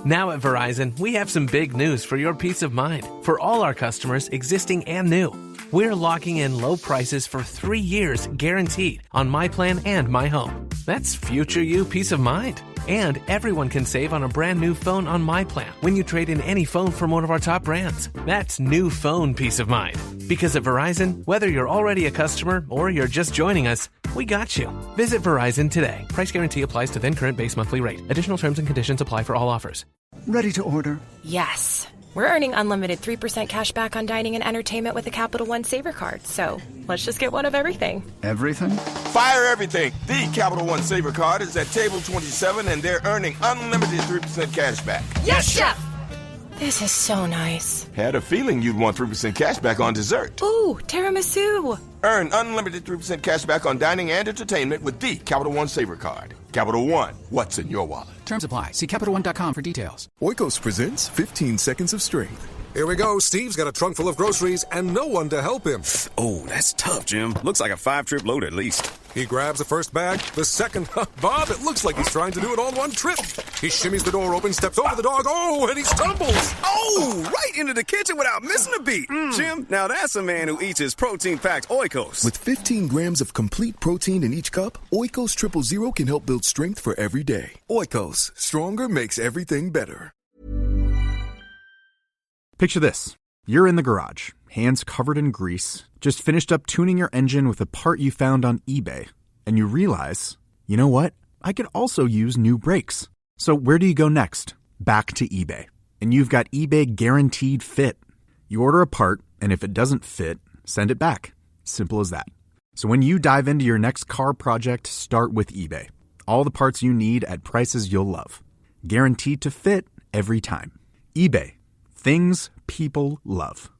Now at Verizon, we have some big news for your peace of mind. For all our customers, existing and new, we're locking in low prices for 3 years guaranteed on My Plan and My Home. That's future you peace of mind. And everyone can save on a brand new phone on My Plan when you trade in any phone from one of our top brands. That's new phone peace of mind. Because at Verizon, whether you're already a customer or you're just joining us, we got you. Visit Verizon today. Price guarantee applies to then current base monthly rate. Additional terms and conditions apply for all offers. Ready to order? Yes. We're earning unlimited 3% cash back on dining and entertainment with a Capital One Saver card. So let's just get one of everything. Everything? Fire everything. The Capital One Saver card is at table 27 and they're earning unlimited 3% cash back. Yes, Chef! This is so nice. Had a feeling you'd want 3% cash back on dessert. Ooh, tiramisu. Earn unlimited 3% cash back on dining and entertainment with the Capital One Saver card. Capital One, what's in your wallet? Terms apply. See CapitalOne.com for details. Oikos presents 15 Seconds of Strength. Here we go. Steve's got a trunk full of groceries and no one to help him. Oh, that's tough, Jim. Looks like a 5-trip load at least. He grabs the first bag, the second. Bob, it looks like he's trying to do it all in one trip. He shimmies the door open, steps over the dog. Oh, and he stumbles. Oh, right into the kitchen without missing a beat. Jim, now that's a man who eats his protein-packed Oikos. With 15 grams of complete protein in each cup, Oikos Triple Zero can help build strength for every day. Oikos, stronger makes everything better. Picture this. You're in the garage, hands covered in grease, just finished up tuning your engine with a part you found on eBay. And you realize, you know what? I could also use new brakes. So where do you go next? Back to eBay. And you've got eBay Guaranteed Fit. You order a part, and if it doesn't fit, send it back. Simple as that. So when you dive into your next car project, start with eBay. All the parts you need at prices you'll love. Guaranteed to fit every time. eBay. Things people love.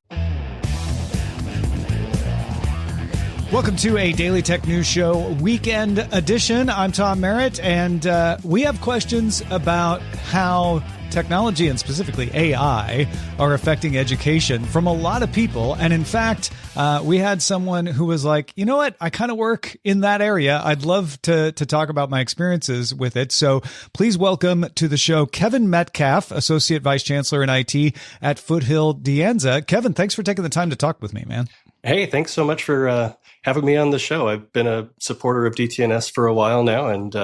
Welcome to a Daily Tech News Show weekend edition. I'm Tom Merritt, and we have questions about how technology and specifically AI are affecting education from a lot of people. And in fact, we had someone who was like, you know what? I kind of work in that area. I'd love to talk about my experiences with it. So please welcome to the show, Kevin Metcalf, Associate Vice Chancellor in IT at Foothill De Anza. Kevin, thanks for taking the time to talk with me, man. Hey, thanks so much for having me on the show. I've been a supporter of DTNS for a while now and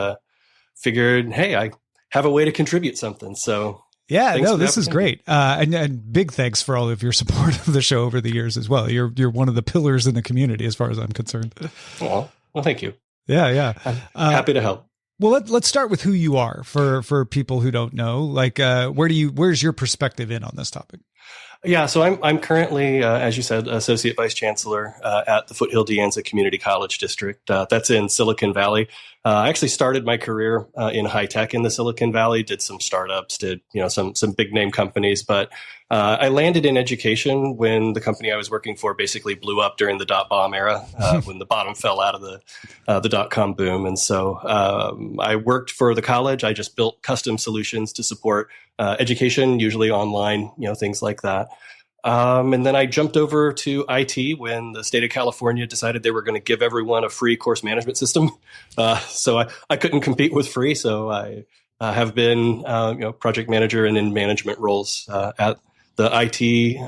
figured, hey, I have a way to contribute something. So yeah, no, this is great. And big thanks for all of your support of the show over the years as well. You're one of the pillars in the community as far as I'm concerned. Well, thank you. Yeah. I'm happy to help. Well, let's start with who you are for people who don't know. Like, where's your perspective in on this topic? Yeah, so I'm currently, as you said, Associate Vice Chancellor at the Foothill De Anza Community College District. That's in Silicon Valley. I actually started my career in high tech in the Silicon Valley, did some startups, did some big name companies, but I landed in education when the company I was working for basically blew up during the dot-bomb era, when the bottom fell out of the dot-com boom. And so I worked for the college. I just built custom solutions to support education, usually online, things like that. And then I jumped over to IT when the state of California decided they were going to give everyone a free course management system. So I couldn't compete with free. So I have been, project manager and in management roles at the IT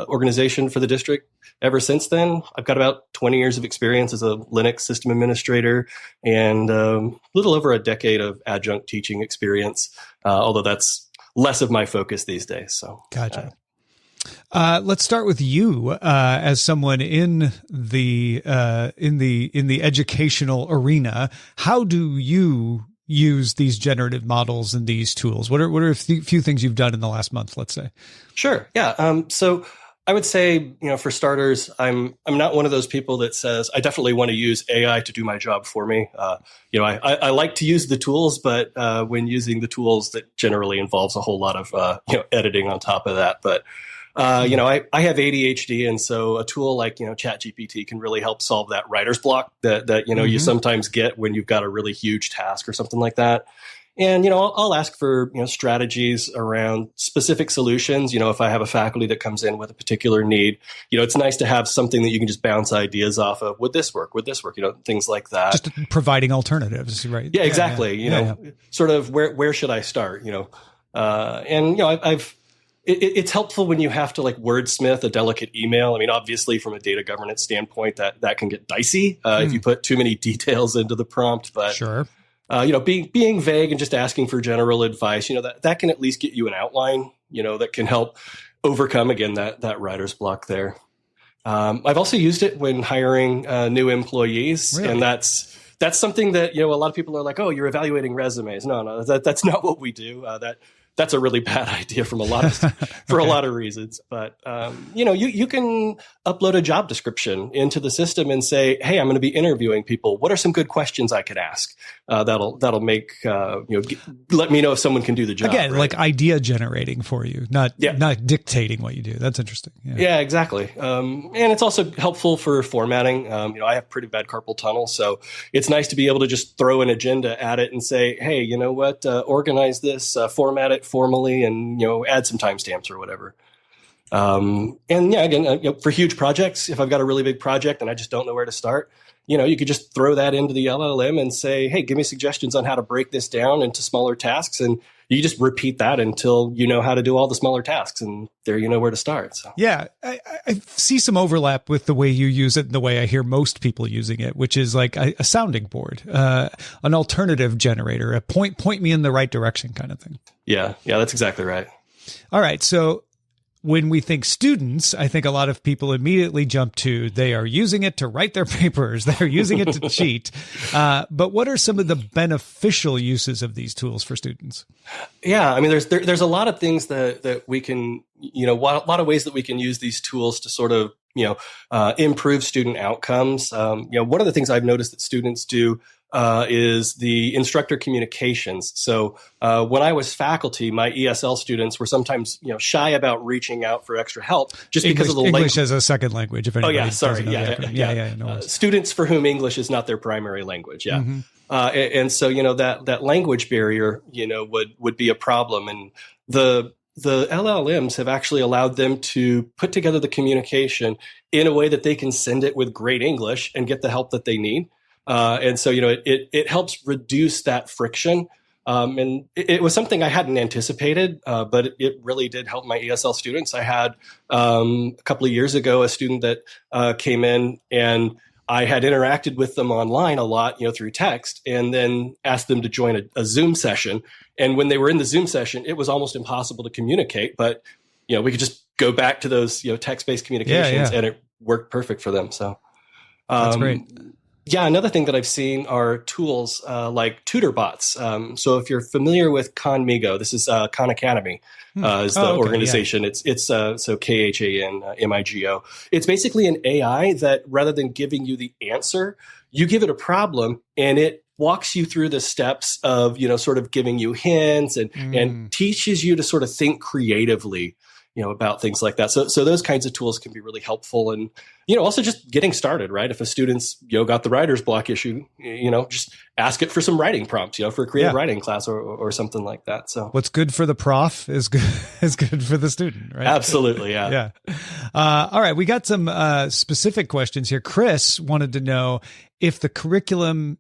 organization for the district ever since then. I've got about 20 years of experience as a Linux system administrator and a little over a decade of adjunct teaching experience, although that's less of my focus these days. So gotcha. Let's start with you as someone in the educational arena. How do you use these generative models and these tools? What are a few things you've done in the last month, let's say? Sure. Yeah. So I would say, for starters, I'm not one of those people that says I definitely want to use AI to do my job for me. I like to use the tools, but when using the tools, that generally involves a whole lot of editing on top of that. But I have ADHD, and so a tool like ChatGPT can really help solve that writer's block that you sometimes get when you've got a really huge task or something like that. And I'll ask for strategies around specific solutions. If I have a faculty that comes in with a particular need, it's nice to have something that you can just bounce ideas off of. Would this work? Would this work? Things like that. Just providing alternatives, right? Yeah, exactly. Sort of where should I start? And it's helpful when you have to like wordsmith a delicate email. I mean, obviously, from a data governance standpoint, that can get dicey if you put too many details into the prompt. But sure. Being vague and just asking for general advice, that can at least get you an outline, that can help overcome, again, that writer's block there. I've also used it when hiring new employees. Really? And that's something that, a lot of people are like, oh, you're evaluating resumes. No, that's not what we do. That's a really bad idea for a lot of reasons. But, you can upload a job description into the system and say, hey, I'm going to be interviewing people. What are some good questions I could ask? That'll make, let me know if someone can do the job. Again, right? like idea generating for you, not dictating what you do. That's interesting. Yeah, exactly. And it's also helpful for formatting. I have pretty bad carpal tunnel, so it's nice to be able to just throw an agenda at it and say, hey, you know what, organize this, format it formally, and add some timestamps or whatever. Again, for huge projects, if I've got a really big project and I just don't know where to start, you could just throw that into the LLM and say, hey, give me suggestions on how to break this down into smaller tasks, and you just repeat that until you know how to do all the smaller tasks, and there you know where to start. So. Yeah, I see some overlap with the way you use it and the way I hear most people using it, which is like a sounding board, an alternative generator, a point me in the right direction kind of thing. Yeah, that's exactly right. All right, so when we think students, I think a lot of people immediately jump to they are using it to write their papers. They're using it to cheat. But what are some of the beneficial uses of these tools for students? Yeah, I mean, there's a lot of things that we can, a lot of ways that we can use these tools to sort of, improve student outcomes. One of the things I've noticed that students do is the instructor communications. So when I was faculty, my ESL students were sometimes shy about reaching out for extra help just because of the English as a second language. If anybody sorry, no worries. Students for whom English is not their primary language. Yeah, and so that language barrier would be a problem, and the LLMs have actually allowed them to put together the communication in a way that they can send it with great English and get the help that they need. And so, it helps reduce that friction. And it was something I hadn't anticipated, but it really did help my ESL students. I had a couple of years ago a student that came in, and I had interacted with them online a lot, through text, and then asked them to join a Zoom session. And when they were in the Zoom session, it was almost impossible to communicate, but we could just go back to those text-based communications, and it worked perfect for them. So that's great. Yeah, another thing that I've seen are tools like tutor bots. So if you're familiar with Khanmigo, this is Khan Academy is the organization. Yeah. It's so KHANMIGO. It's basically an AI that rather than giving you the answer, you give it a problem and it walks you through the steps of, sort of giving you hints and teaches you to sort of think creatively, about things like that. So those kinds of tools can be really helpful. And, also just getting started, right? If a student's, got the writer's block issue, just ask it for some writing prompts, for a creative writing class or something like that. So what's good for the prof is good for the student, right? Absolutely. Yeah. All right. We got some specific questions here. Chris wanted to know if the curriculum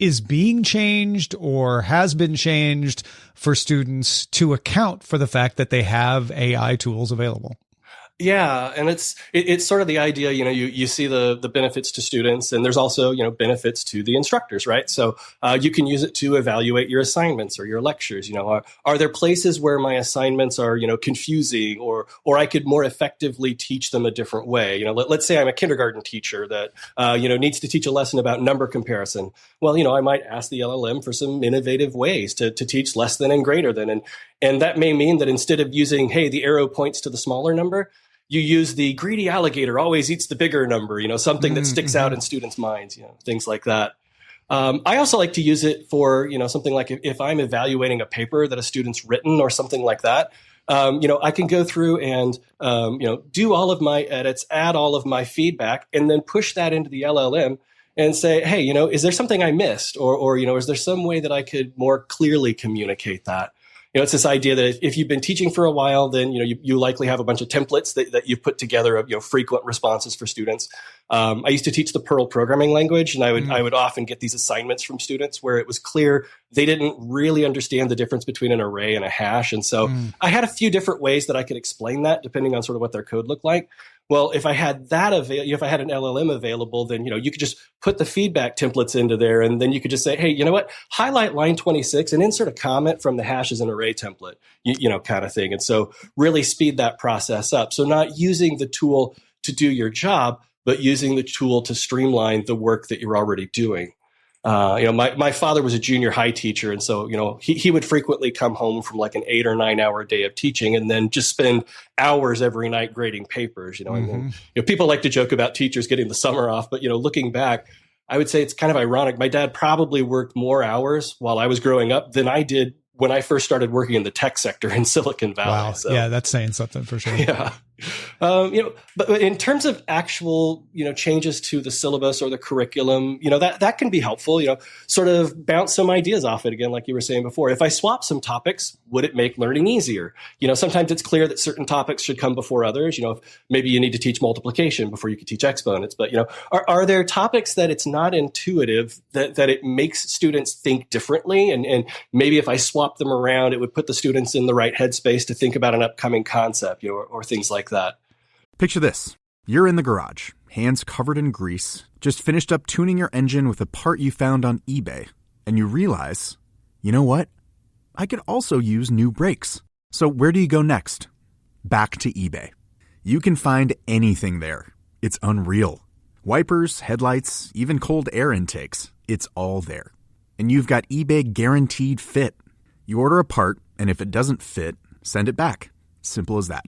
is being changed or has been changed for students to account for the fact that they have AI tools available. Yeah, and it's sort of the idea, you see the benefits to students, and there's also, benefits to the instructors, right? So you can use it to evaluate your assignments or your lectures. Are there places where my assignments are, confusing, or I could more effectively teach them a different way? Let's say I'm a kindergarten teacher that, needs to teach a lesson about number comparison. Well, I might ask the LLM for some innovative ways to teach less than and greater than, and that may mean that instead of using, hey, the arrow points to the smaller number, you use the greedy alligator always eats the bigger number, something that sticks out in students' minds, things like that. I also like to use it for, something like if I'm evaluating a paper that a student's written or something like that, I can go through and, do all of my edits, add all of my feedback, and then push that into the LLM and say, hey, is there something I missed? Or is there some way that I could more clearly communicate that? It's this idea that if you've been teaching for a while, then, you likely have a bunch of templates that you've put together of, frequent responses for students. I used to teach the Perl programming language, and I would often get these assignments from students where it was clear they didn't really understand the difference between an array and a hash. And so I had a few different ways that I could explain that depending on sort of what their code looked like. Well, if I had that if I had an LLM available, then, you could just put the feedback templates into there. And then you could just say, hey, you know what, highlight line 26 and insert a comment from the hash as an array template, kind of thing. And so really speed that process up. So not using the tool to do your job, but using the tool to streamline the work that you're already doing. My father was a junior high teacher. And so, he would frequently come home from like an 8 or 9 hour day of teaching and then just spend hours every night grading papers, and then, people like to joke about teachers getting the summer off, but, looking back, I would say it's kind of ironic. My dad probably worked more hours while I was growing up than I did when I first started working in the tech sector in Silicon Valley. Wow. So, yeah, that's saying something for sure. Yeah. But in terms of actual, changes to the syllabus or the curriculum, that can be helpful, sort of bounce some ideas off it again, like you were saying before. If I swap some topics, would it make learning easier? Sometimes it's clear that certain topics should come before others. If maybe you need to teach multiplication before you can teach exponents. But, are there topics that it's not intuitive that it makes students think differently? And maybe if I swap them around, it would put the students in the right headspace to think about an upcoming concept, or things like that. Picture this. You're in the garage, hands covered in grease, just finished up tuning your engine with a part you found on eBay, and you realize, you know what? I could also use new brakes. So where do you go next? Back to eBay. You can find anything there. It's unreal. Wipers, headlights, even cold air intakes. It's all there. And you've got eBay Guaranteed Fit. You order a part, and if it doesn't fit, send it back. Simple as that.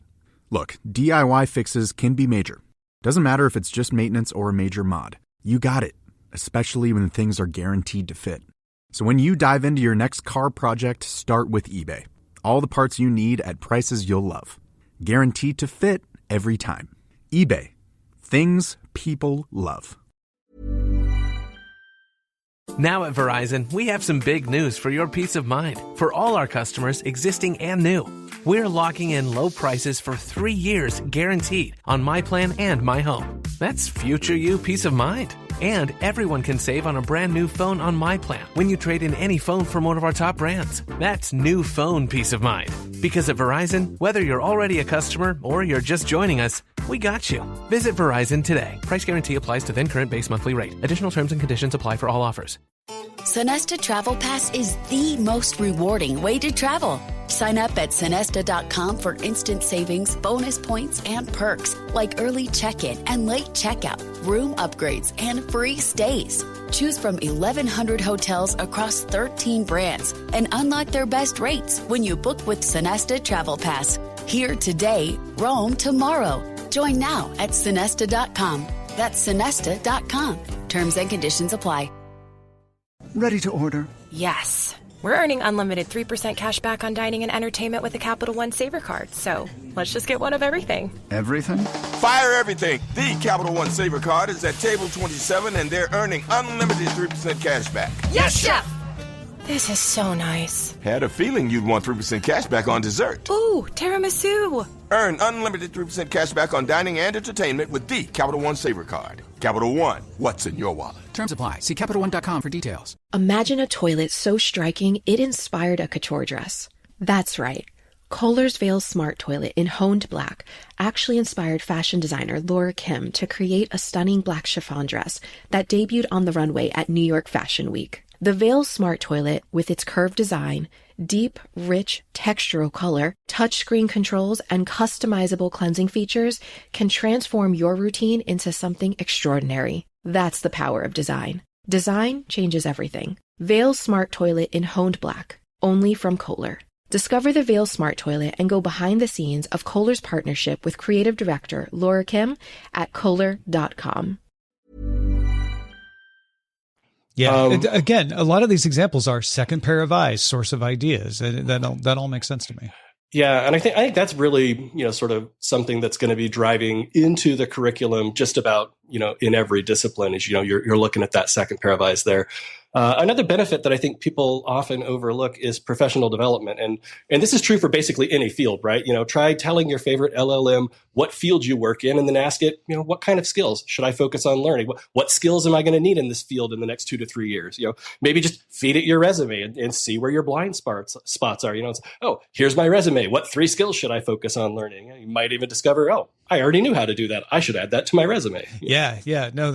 Look, DIY fixes can be major. Doesn't matter if it's just maintenance or a major mod. You got it, especially when things are guaranteed to fit. So when you dive into your next car project, start with eBay. All the parts you need at prices you'll love. Guaranteed to fit every time. eBay. Things people love. Now at Verizon, we have some big news for your peace of mind. For all our customers, existing and new, we're locking in low prices for 3 years guaranteed on My Plan and My Home. That's future you peace of mind. And everyone can save on a brand new phone on My Plan when you trade in any phone from one of our top brands. That's new phone peace of mind. Because at Verizon, whether you're already a customer or you're just joining us, we got you. Visit Verizon today. Price guarantee applies to then current base monthly rate. Additional terms and conditions apply for all offers. Sonesta Travel Pass is the most rewarding way to travel. Sign up at Sonesta.com for instant savings, bonus points, and perks like early check-in and late checkout, room upgrades, and free stays. Choose from 1,100 hotels across 13 brands and unlock their best rates when you book with Sonesta Travel Pass. Here today, roam tomorrow. Join now at Sonesta.com. That's Sonesta.com. Terms and conditions apply. Ready to order? Yes. We're earning unlimited 3% cash back on dining and entertainment with the Capital One Saver Card. So let's just get one of everything. Everything? Fire everything. The Capital One Saver Card is at table 27, and they're earning unlimited 3% cash back. Yes, Chef! This is so nice. Had a feeling you'd want 3% cash back on dessert. Ooh, tiramisu. Earn unlimited 3% cash back on dining and entertainment with the Capital One Saver Card. Capital One, what's in your wallet? Terms apply. See CapitalOne.com for details. Imagine a toilet so striking it inspired a couture dress. That's right. Kohler's Veil Smart Toilet in honed black actually inspired fashion designer Laura Kim to create a stunning black chiffon dress that debuted on the runway at New York Fashion Week. The Veil Smart Toilet, with its curved design, deep, rich, textural color, touchscreen controls, and customizable cleansing features, can transform your routine into something extraordinary. That's the power of design. Design changes everything. Veil Smart Toilet in honed black, only from Kohler. Discover the Veil Smart Toilet and go behind the scenes of Kohler's partnership with creative director Laura Kim at Kohler.com. Yeah. Again, a lot of these examples are second pair of eyes, source of ideas. And that all makes sense to me. Yeah. And I think that's really, sort of something that's going to be driving into the curriculum just about in every discipline is, you're looking at that second pair of eyes there. Another benefit that I think people often overlook is professional development. And this is true for basically any field, right? Try telling your favorite LLM what field you work in and then ask it, what kind of skills should I focus on learning? What skills am I going to need in this field in the next 2 to 3 years? Maybe just feed it your resume and see where your blind spots are. It's, here's my resume. What 3 skills should I focus on learning? You might even discover, I already knew how to do that. I should add that to my resume. Yeah. No,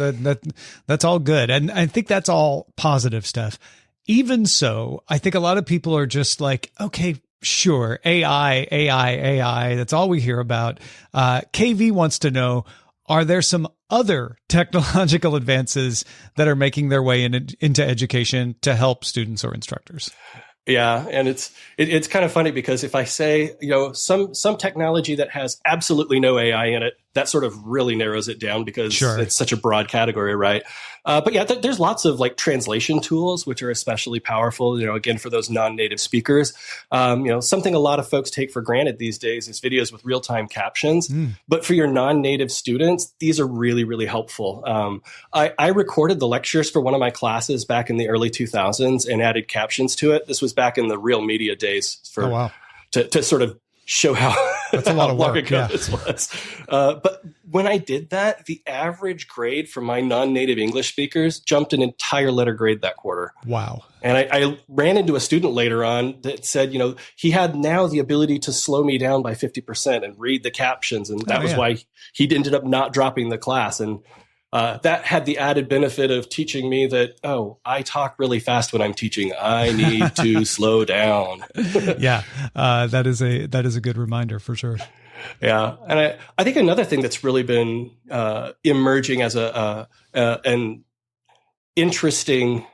that's all good. And I think that's all positive stuff. Even so, I think a lot of people are just like, okay, sure, AI. That's all we hear about. KV wants to know, are there some other technological advances that are making their way into education to help students or instructors? Yeah, and it's kind of funny because if I say, some technology that has absolutely no AI in it, that sort of really narrows it down because it's such a broad category, right? But yeah, there's lots of like translation tools, which are especially powerful, again, for those non-native speakers. Something a lot of folks take for granted these days is videos with real-time captions. But for your non-native students, these are really, really helpful. I recorded the lectures for one of my classes back in the early 2000s and added captions to it. This was back in the real media days to sort of show how, that's a lot of long work, ago this was. But when I did that, the average grade for my non-native English speakers jumped an entire letter grade that quarter. Wow. And I ran into a student later on that said, he had now the ability to slow me down by 50% and read the captions. And that was why he ended up not dropping the class. And that had the added benefit of teaching me that, I talk really fast when I'm teaching. I need to slow down. That is a good reminder for sure. Yeah. And I think another thing that's really been emerging as an interesting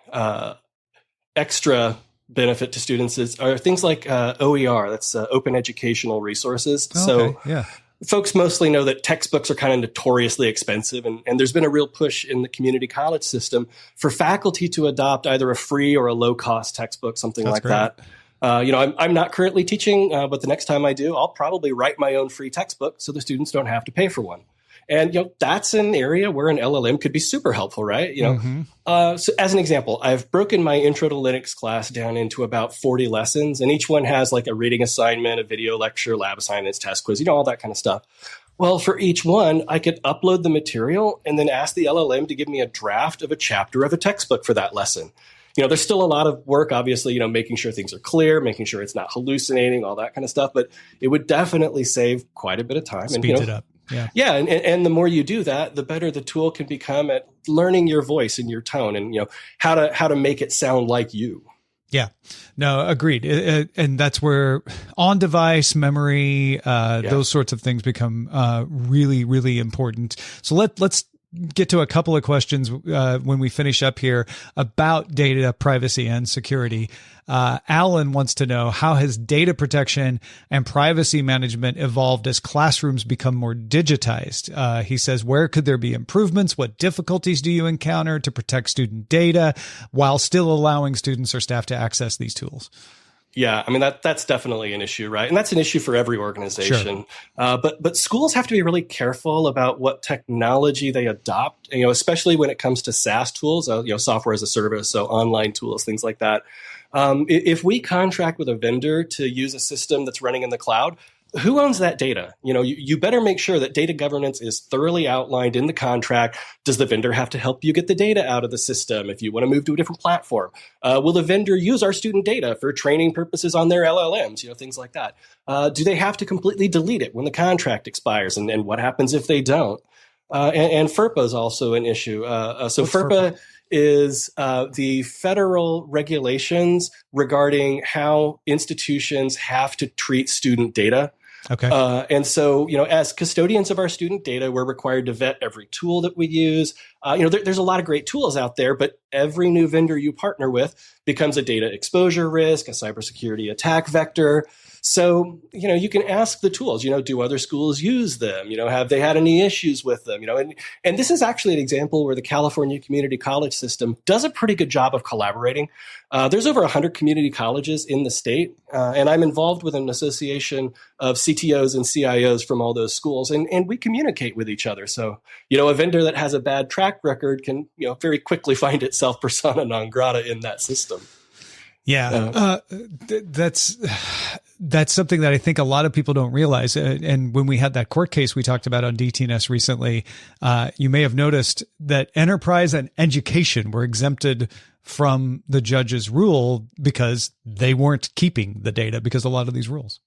extra benefit to students are things like OER, that's Open Educational Resources. Folks mostly know that textbooks are kind of notoriously expensive, and there's been a real push in the community college system for faculty to adopt either a free or a low-cost textbook, something like that. I'm not currently teaching, but the next time I do, I'll probably write my own free textbook so the students don't have to pay for one. And, that's an area where an LLM could be super helpful, right? So as an example, I've broken my Intro to Linux class down into about 40 lessons, and each one has like a reading assignment, a video lecture, lab assignments, test quiz, all that kind of stuff. Well, for each one, I could upload the material and then ask the LLM to give me a draft of a chapter of a textbook for that lesson. There's still a lot of work, obviously, making sure things are clear, making sure it's not hallucinating, all that kind of stuff. But it would definitely save quite a bit of time. Speeds it up. Yeah. And the more you do that, the better the tool can become at learning your voice and your tone and, how to make it sound like you. Yeah, no, agreed. And that's where on-device memory, those sorts of things become really, really important. So let's get to a couple of questions when we finish up here about data privacy and security. Alan wants to know, how has data protection and privacy management evolved as classrooms become more digitized? He says, where could there be improvements? What difficulties do you encounter to protect student data while still allowing students or staff to access these tools? Yeah, I mean, that's definitely an issue, right? And that's an issue for every organization. Sure. But schools have to be really careful about what technology they adopt, especially when it comes to SaaS tools, software as a service, so online tools, things like that. If we contract with a vendor to use a system that's running in the cloud, who owns that data? You better make sure that data governance is thoroughly outlined in the contract. Does the vendor have to help you get the data out of the system if you want to move to a different platform? Will the vendor use our student data for training purposes on their LLMs? Things like that. Do they have to completely delete it when the contract expires? And what happens if they don't? And FERPA is also an issue. So FERPA is the federal regulations regarding how institutions have to treat student data. Okay. And so, as custodians of our student data, we're required to vet every tool that we use. There's a lot of great tools out there, but every new vendor you partner with becomes a data exposure risk, a cybersecurity attack vector. So, you can ask the tools, do other schools use them? Have they had any issues with them? And this is actually an example where the California community college system does a pretty good job of collaborating. There's over 100 community colleges in the state, and I'm involved with an association of CTOs and CIOs from all those schools, and we communicate with each other. So, a vendor that has a bad track record can, very quickly find itself persona non grata in that system. Yeah, that's something that I think a lot of people don't realize. And when we had that court case we talked about on DTNS recently, you may have noticed that enterprise and education were exempted from the judge's rule because they weren't keeping the data because of a lot of these rules.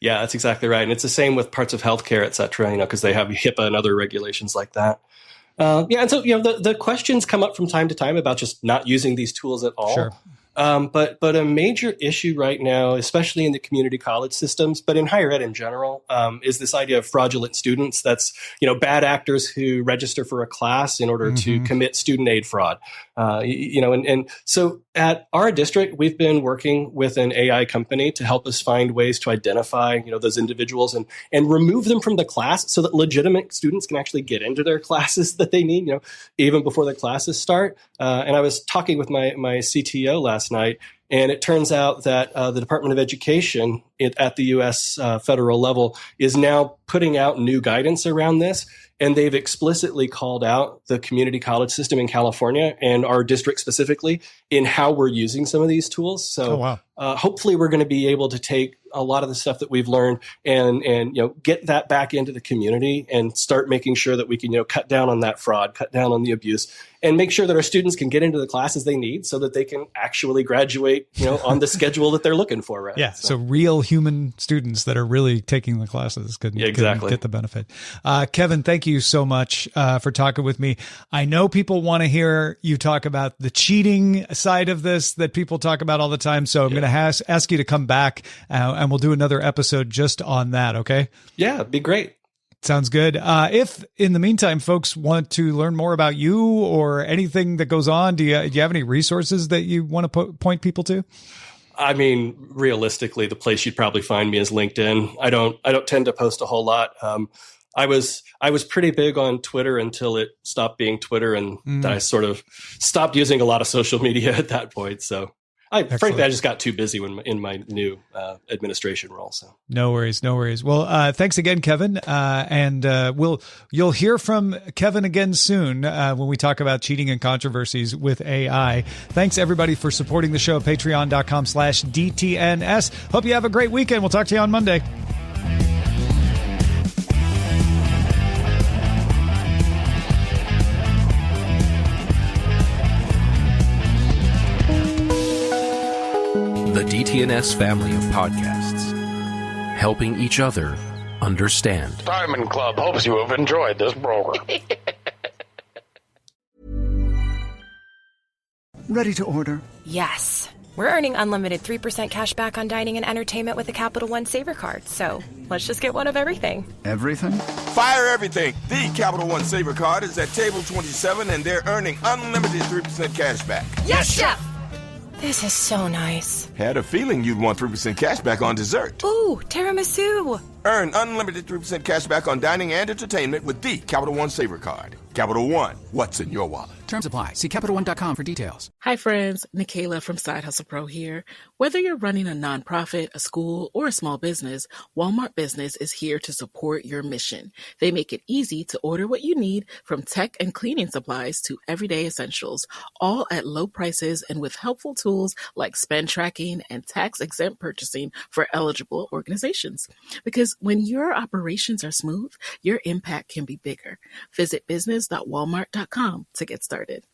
Yeah, that's exactly right. And it's the same with parts of healthcare, et cetera, because they have HIPAA and other regulations like that. And so, the questions come up from time to time about just not using these tools at all. Sure. But a major issue right now, especially in the community college systems, but in higher ed in general, is this idea of fraudulent students. That's, bad actors who register for a class in order to commit student aid fraud. And so at our district, we've been working with an AI company to help us find ways to identify, those individuals and remove them from the class so that legitimate students can actually get into their classes that they need, even before the classes start. And I was talking with my CTO last night, and it turns out that the Department of Education at the U.S. Federal level is now putting out new guidance around this. And they've explicitly called out the community college system in California and our district specifically in how we're using some of these tools. So hopefully we're going to be able to take a lot of the stuff that we've learned and get that back into the community and start making sure that we can cut down on that fraud, cut down on the abuse, and make sure that our students can get into the classes they need so that they can actually graduate on the schedule that they're looking for. Right? Yeah. So real human students that are really taking the classes can get the benefit. Kevin, thank you so much for talking with me. I know people want to hear you talk about the cheating side of this that people talk about all the time. So I'm going to ask you to come back and we'll do another episode just on that. Okay. Yeah, it'd be great. Sounds good. If in the meantime, folks want to learn more about you or anything that goes on, do you have any resources that you want to point people to? I mean, realistically, the place you'd probably find me is LinkedIn. I don't tend to post a whole lot. I was pretty big on Twitter until it stopped being Twitter, and I sort of stopped using a lot of social media at that point. So frankly, I just got too busy in my new administration role. So no worries. Well, thanks again, Kevin. And you'll hear from Kevin again soon when we talk about cheating and controversies with AI. Thanks everybody for supporting the show. Patreon.com/DTNS. Hope you have a great weekend. We'll talk to you on Monday. The DTNS family of podcasts, helping each other understand. Diamond Club hopes you have enjoyed this program. Ready to order. Yes. We're earning unlimited 3% cash back on dining and entertainment with a Capital One Saver card. So let's just get one of everything. Everything? Fire everything. The Capital One Saver card is at table 27, and they're earning unlimited 3% cash back. Yes, Chef! This is so nice. Had a feeling you'd want 3% cash back on dessert. Ooh, tiramisu. Earn unlimited 3% cash back on dining and entertainment with the Capital One Saver card. Capital One, what's in your wallet? Terms apply. See CapitalOne.com for details. Hi, friends. Nikayla from Side Hustle Pro here. Whether you're running a nonprofit, a school, or a small business, Walmart Business is here to support your mission. They make it easy to order what you need, from tech and cleaning supplies to everyday essentials, all at low prices and with helpful tools like spend tracking and tax-exempt purchasing for eligible organizations. Because when your operations are smooth, your impact can be bigger. Visit business.walmart.com to get started.